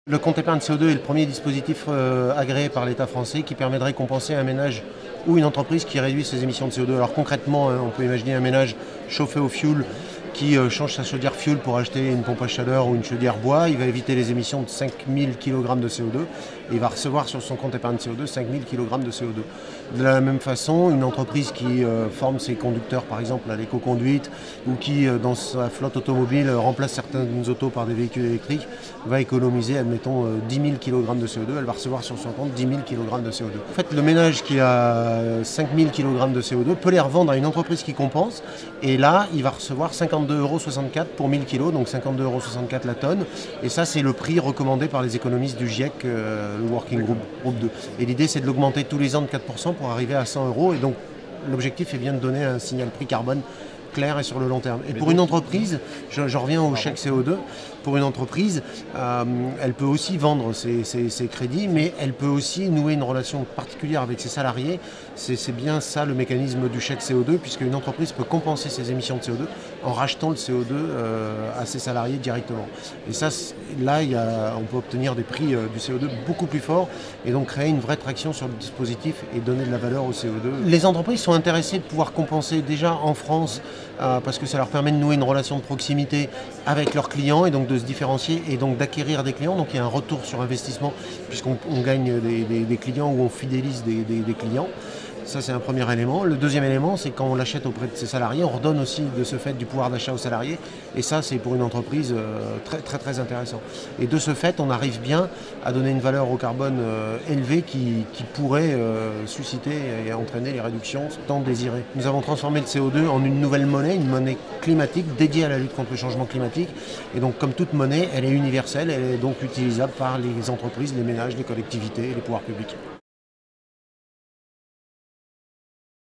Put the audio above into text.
Le compte épargne CO2 est le premier dispositif agréé par l'État français qui permet de récompenser un ménage ou une entreprise qui réduit ses émissions de CO2. Alors concrètement, on peut imaginer un ménage chauffé au fioul qui change sa chaudière fioul pour acheter une pompe à chaleur ou une chaudière bois. Il va éviter les émissions de 5000 kg de CO2 et il va recevoir sur son compte épargne CO2 5000 kg de CO2. De la même façon, une entreprise qui forme ses conducteurs par exemple à l'éco-conduite ou qui dans sa flotte automobile remplace certaines autos par des véhicules électriques va économiser, admettons, 10 000 kg de CO2. Elle va recevoir sur son compte 10 000 kg de CO2. En fait, le ménage qui a 5000 kg de CO2 peut les revendre à une entreprise qui compense et là, il va recevoir 52,64 € pour 1000 kg, donc 52,64 € la tonne. Et ça, c'est le prix recommandé par les économistes du GIEC, le Working Group 2. Et l'idée, c'est de l'augmenter tous les ans de 4% pour arriver à 100 €. Et donc, l'objectif est bien de donner un signal prix carbone clair et sur le long terme. Et pour une entreprise, je reviens au chèque CO2, pour une entreprise, elle peut aussi vendre ses crédits, mais elle peut aussi nouer une relation particulière avec ses salariés. C'est bien ça le mécanisme du chèque CO2, puisque une entreprise peut compenser ses émissions de CO2 en rachetant le CO2 à ses salariés directement. Et ça, là, on peut obtenir des prix du CO2 beaucoup plus forts et donc créer une vraie traction sur le dispositif et donner de la valeur au CO2. Les entreprises sont intéressées de pouvoir compenser déjà en France parce que ça leur permet de nouer une relation de proximité avec leurs clients et donc de se différencier et donc d'acquérir des clients. Donc il y a un retour sur investissement puisqu'on gagne des clients ou on fidélise des clients. Ça, c'est un premier élément. Le deuxième élément, c'est quand on l'achète auprès de ses salariés, on redonne aussi de ce fait du pouvoir d'achat aux salariés. Et ça, c'est pour une entreprise très intéressant. Et de ce fait, on arrive bien à donner une valeur au carbone élevée qui pourrait susciter et entraîner les réductions tant désirées. Nous avons transformé le CO2 en une nouvelle monnaie, une monnaie climatique dédiée à la lutte contre le changement climatique. Et donc, comme toute monnaie, elle est universelle, elle est donc utilisable par les entreprises, les ménages, les collectivités et les pouvoirs publics.